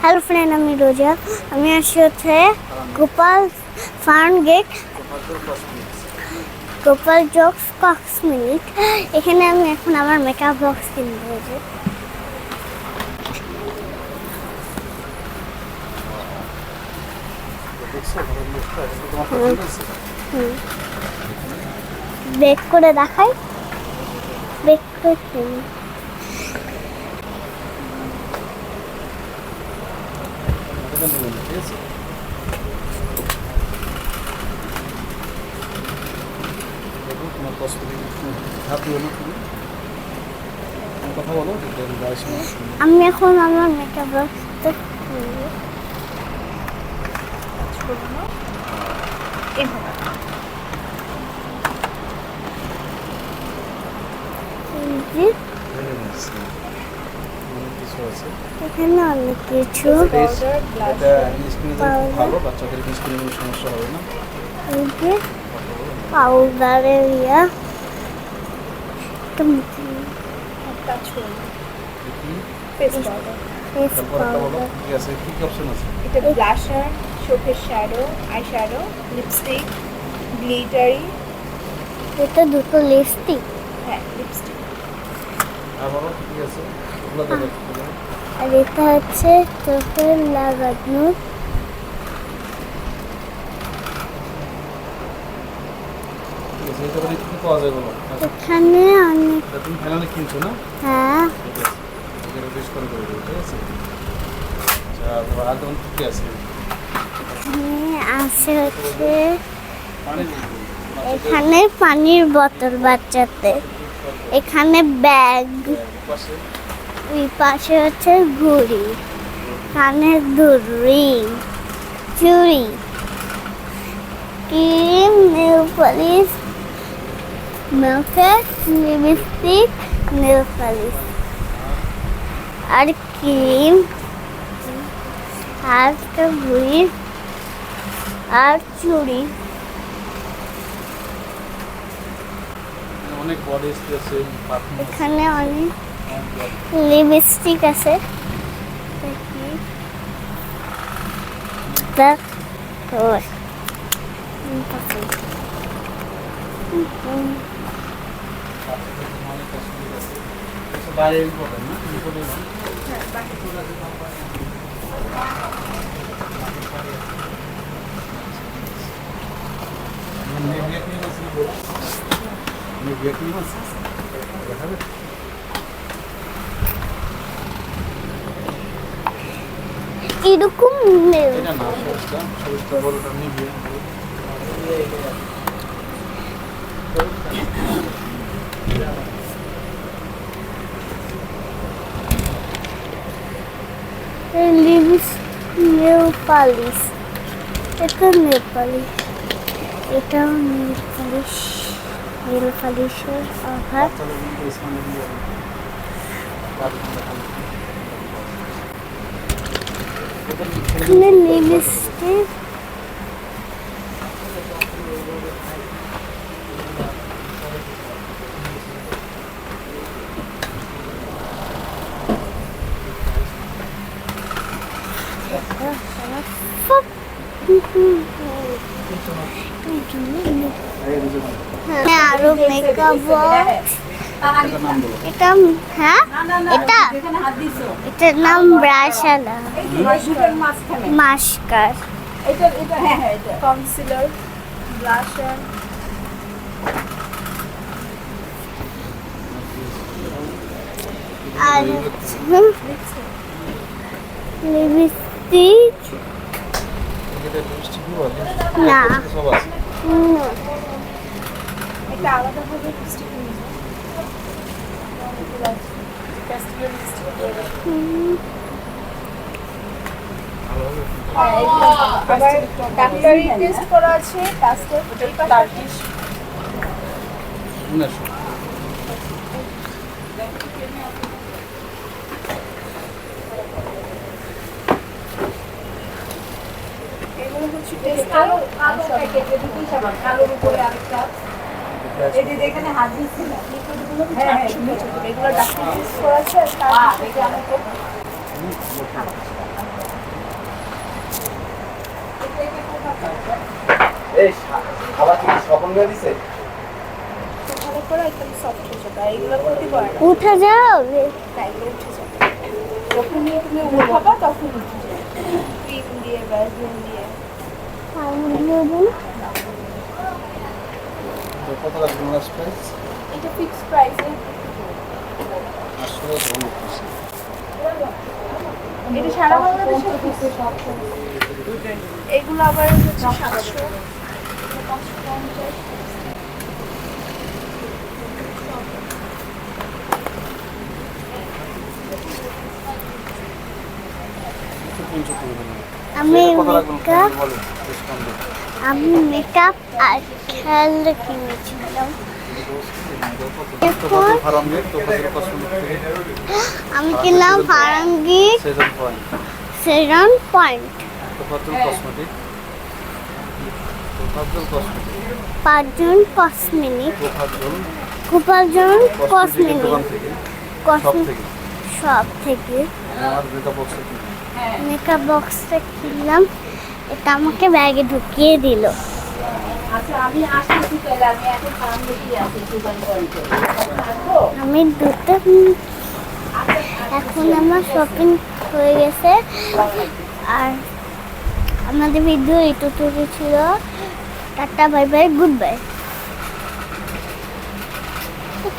Hello friend, আমি রোজা। আমি আসছি হচ্ছে গোপাল ফার্ম গেট, গোপাল জক্স কসমেটিক। এখানে আমি এখন আমার মেকআপ বক্স কিনতে হয়েছে। বেক করে দেখাই, বেক করে কিনি। আমি এখন আমার মেকআপ বক্সটা এখানে অনেক কিছু পাউডারের ইয়া ব্লাশার, চোখের shadow, eye shadow, lipstick, glittery. এটা দুটো লিপস্টিক। হ্যাঁ, লিপস্টিক। আর এটা হচ্ছে চোখে লাগানো। এখানে অনেক কিনছো না? হ্যাঁ, আছে হচ্ছে এখানে পানির বোতল বাচ্চাদের, এখানে ব্যাগ, ওই পাশে হচ্ছে ঘড়ি, কানের দুল, রিং, চুড়ি, cream, nail polish, makeup, lipstick, nail polish আর ক্রিম আর একটা ঘড়ি আর চুড়ি। অনেক বডি স্প্রে আছে, এখানে অনেক লিপস্টিক আছে। বাইরে ইম্পর্টেন্ট না, ইম্পর্টেন্ট এরকম এটা না, সবুজটা বড়টা নিয়ে নেল পালিশ, এটা নেল পালিশ, এটাও নেল পালিশ, নেল পালিশের অভাব। এখানে লিপস্টিক, আরো মেকআপ বক্স। এটা হ্যাঁ, এটার নাম ব্রাশালা মাস্কার। কনসিলার, ব্লাশার, আর লিপস্টিক না, এটা আলাদাভাবে লিপস্টিক নিয়ে প্যাস্টেল লিপস্টিক দিয়ে দেবো। আবার ডাক্তারি টেস্ট করা আছে, প্যাস্টেল, টার্কিশ। এগুলো হচ্ছে কালো কালো প্যাকেটে দুটোই সাবান, কালোর উপরে আরেকটা। এই যে এখানে হাত দিচ্ছি না, লিকুইডগুলো হ্যাঁ, এগুলো ডাক্তারি টেস্ট করা আছে। তার থেকে আমাকে এই খাবার কি স্বপন দিয়ে দিছে? ভালো করে একদম সফট হয়ে যাবে। আর এগুলো ক্ষতি করে না। উঠে যাবে। তাই এগুলো উঠে যাবে। যখন তুমি উঠাবা তখন উঠে যাবে। ক্রিম দিয়ে ভ্যাসলিন দিয়ে। তো কত লাগবে লাস্ট প্রাইস? এটা ফিক্সড প্রাইসে। আসলে ভালো খুশি। এটা সারা বাংলাদেশে এগুলো আবার হচ্ছে 700 550। একটু কিনছো করবে না। আমি কত লাগবে মেকআপ বলো ডিসকাউন্ট আমি মেকআপ আর খেলনা কিনেছিলাম। তো ফার্ম গেট তো কসমেটিক থেকে আমি কিনলাম ফারাঙ্গি সেজন পয়েন্ট সেরন পয়েন্ট তো কসমেটিক পাঁচজন কসমেটিক গোপালজন কসমেটিক দোকান থেকে সব থেকে সব থেকে আমার মেকআপ বক্সে কি মেকআপ বক্সটা কিনলাম। এটা আমাকে ব্যাগে ঢুকিয়ে দিল। আচ্ছা আমি আসতেছি তাহলে আমি এখন ফার্ম দেখি আছি দোকান পয়েন্টে থাকবো। আমি দুটো এখন আমার শপিং হয়ে গেছে। আর আমাদের ভিডিও এইটুকু ছিল। Tata bye bye good bye.